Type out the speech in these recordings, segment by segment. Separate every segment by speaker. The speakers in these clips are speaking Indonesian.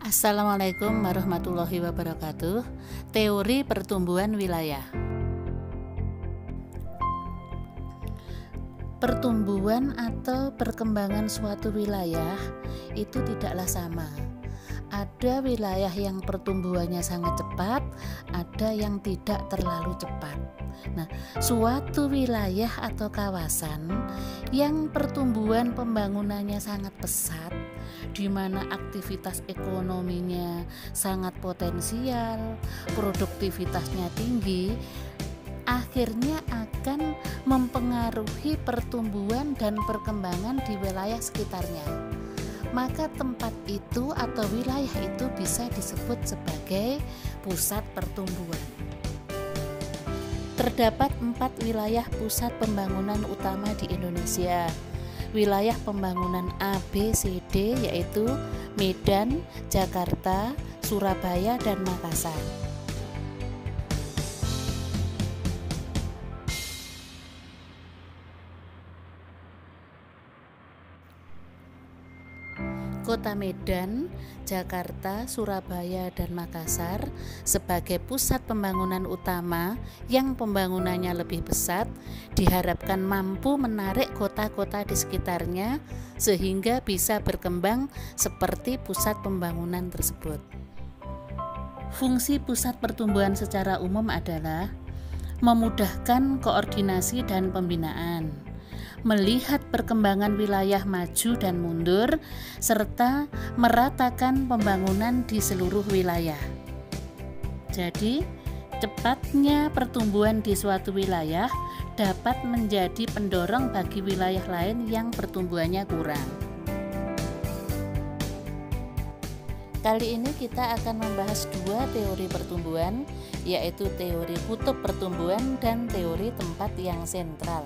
Speaker 1: Assalamualaikum warahmatullahi wabarakatuh. Teori pertumbuhan wilayah. Pertumbuhan atau perkembangan suatu wilayah itu tidaklah sama. Ada wilayah yang pertumbuhannya sangat cepat, ada yang tidak terlalu cepat. Nah, suatu wilayah atau kawasan yang pertumbuhan pembangunannya sangat pesat, di mana aktivitas ekonominya sangat potensial, produktivitasnya tinggi, akhirnya akan mempengaruhi pertumbuhan dan perkembangan di wilayah sekitarnya. Maka tempat itu atau wilayah itu bisa disebut sebagai pusat pertumbuhan. Terdapat 4 wilayah pusat pembangunan utama di Indonesia. Wilayah pembangunan A, B, C, D yaitu Medan, Jakarta, Surabaya, dan Makassar. Kota Medan, Jakarta, Surabaya, dan Makassar sebagai pusat pembangunan utama yang pembangunannya lebih pesat diharapkan mampu menarik kota-kota di sekitarnya sehingga bisa berkembang seperti pusat pembangunan tersebut. Fungsi pusat pertumbuhan secara umum adalah memudahkan koordinasi dan pembinaan, melihat perkembangan wilayah maju dan mundur, serta meratakan pembangunan di seluruh wilayah. Jadi, cepatnya pertumbuhan di suatu wilayah dapat menjadi pendorong bagi wilayah lain yang pertumbuhannya kurang. Kali ini kita akan membahas 2 teori pertumbuhan, yaitu teori kutub pertumbuhan dan teori tempat yang sentral.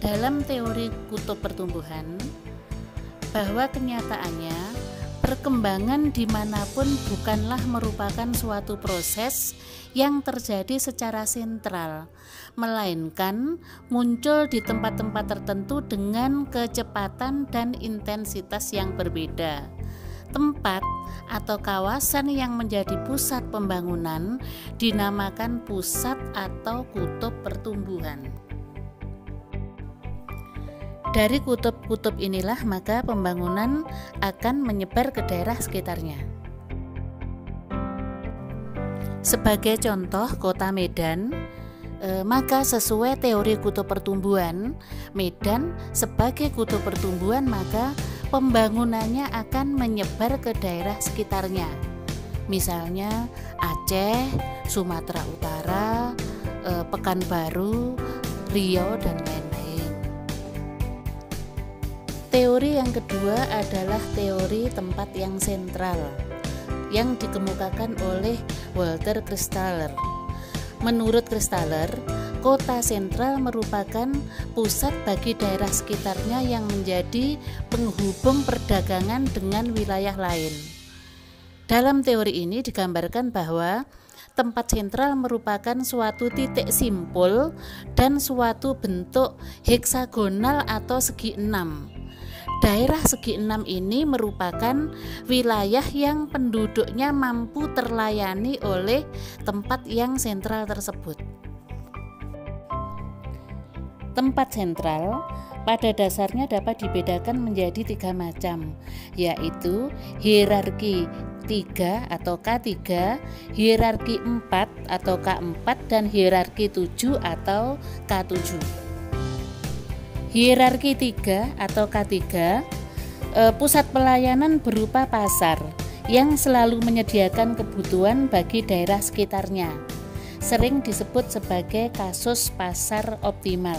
Speaker 1: Dalam teori kutub pertumbuhan, bahwa kenyataannya perkembangan dimanapun bukanlah merupakan suatu proses yang terjadi secara sentral, melainkan muncul di tempat-tempat tertentu dengan kecepatan dan intensitas yang berbeda. Tempat atau kawasan yang menjadi pusat pembangunan dinamakan pusat atau kutub pertumbuhan. Dari kutub-kutub inilah maka pembangunan akan menyebar ke daerah sekitarnya. Sebagai contoh kota Medan, maka sesuai teori kutub pertumbuhan, Medan sebagai kutub pertumbuhan maka pembangunannya akan menyebar ke daerah sekitarnya. Misalnya Aceh, Sumatera Utara, Pekanbaru, Riau, dan lain-lain. Teori yang kedua adalah teori tempat yang sentral yang dikemukakan oleh Walter Christaller. Menurut Christaller, kota sentral merupakan pusat bagi daerah sekitarnya yang menjadi penghubung perdagangan dengan wilayah lain. Dalam teori ini digambarkan bahwa tempat sentral merupakan suatu titik simpul dan suatu bentuk heksagonal atau segi 6. Daerah segi 6 ini merupakan wilayah yang penduduknya mampu terlayani oleh tempat yang sentral tersebut. Tempat sentral pada dasarnya dapat dibedakan menjadi 3 macam, yaitu hierarki 3 atau K3, hierarki 4 atau K4, dan hierarki 7 atau K7. Hierarki 3 atau K3, pusat pelayanan berupa pasar yang selalu menyediakan kebutuhan bagi daerah sekitarnya. Sering disebut sebagai kasus pasar optimal.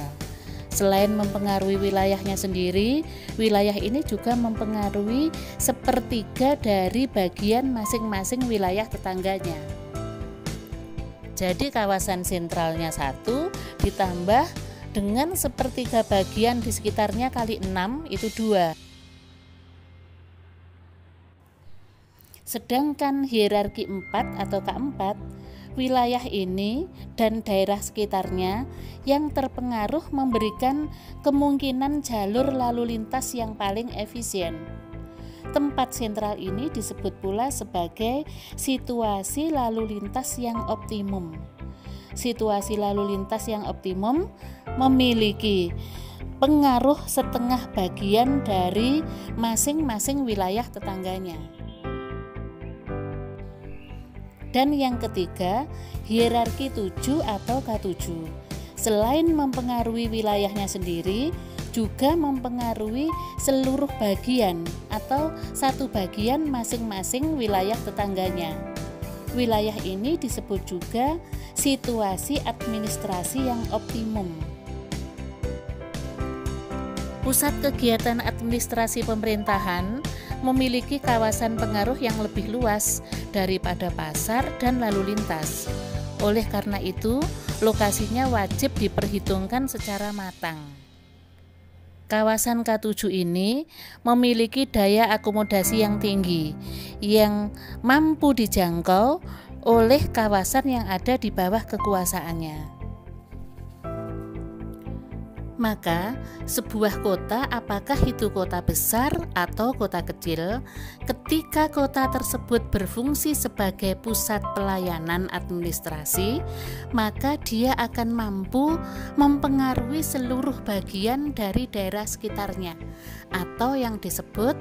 Speaker 1: Selain mempengaruhi wilayahnya sendiri, wilayah ini juga mempengaruhi sepertiga dari bagian masing-masing wilayah tetangganya. Jadi kawasan sentralnya 1 ditambah dengan sepertiga bagian di sekitarnya kali 6 itu 2. Sedangkan hierarki 4 atau K4, wilayah ini dan daerah sekitarnya yang terpengaruh memberikan kemungkinan jalur lalu lintas yang paling efisien. Tempat sentral ini disebut pula sebagai situasi lalu lintas yang optimum. Situasi lalu lintas yang optimum memiliki pengaruh setengah bagian dari masing-masing wilayah tetangganya. Dan yang ketiga, hierarki 7 atau K7. Selain mempengaruhi wilayahnya sendiri, juga mempengaruhi seluruh bagian atau satu bagian masing-masing wilayah tetangganya. Wilayah ini disebut juga situasi administrasi yang optimum. Pusat kegiatan administrasi pemerintahan memiliki kawasan pengaruh yang lebih luas daripada pasar dan lalu lintas. Oleh karena itu, lokasinya wajib diperhitungkan secara matang. Kawasan K7 ini memiliki daya akomodasi yang tinggi, yang mampu dijangkau oleh kawasan yang ada di bawah kekuasaannya. Maka, sebuah kota, apakah itu kota besar atau kota kecil, ketika kota tersebut berfungsi sebagai pusat pelayanan administrasi, maka dia akan mampu mempengaruhi seluruh bagian dari daerah sekitarnya, atau yang disebut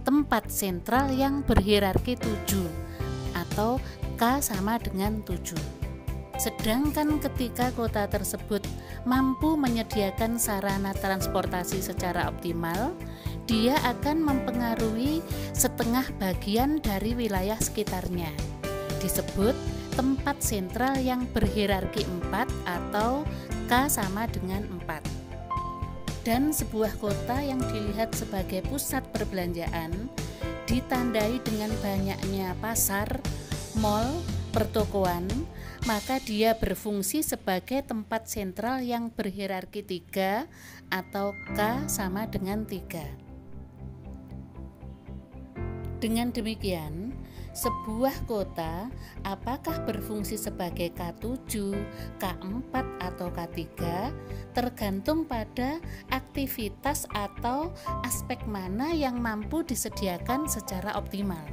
Speaker 1: tempat sentral yang berhierarki 7, atau K sama dengan 7. Sedangkan ketika kota tersebut mampu menyediakan sarana transportasi secara optimal, dia akan mempengaruhi setengah bagian dari wilayah sekitarnya. Disebut tempat sentral yang berhierarki 4 atau K sama dengan 4. Dan sebuah kota yang dilihat sebagai pusat perbelanjaan ditandai dengan banyaknya pasar, mal, pertokoan, maka dia berfungsi sebagai tempat sentral yang berhierarki 3 atau K sama dengan 3. Dengan demikian, sebuah kota apakah berfungsi sebagai K7, K4 atau K3 tergantung pada aktivitas atau aspek mana yang mampu disediakan secara optimal.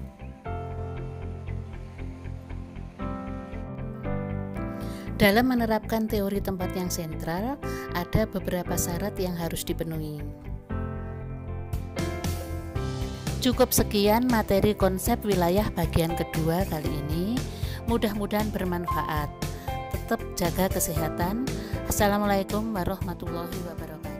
Speaker 1: Dalam menerapkan teori tempat yang sentral, ada beberapa syarat yang harus dipenuhi. Cukup sekian materi konsep wilayah bagian kedua kali ini. Mudah-mudahan bermanfaat. Tetap jaga kesehatan. Assalamualaikum warahmatullahi wabarakatuh.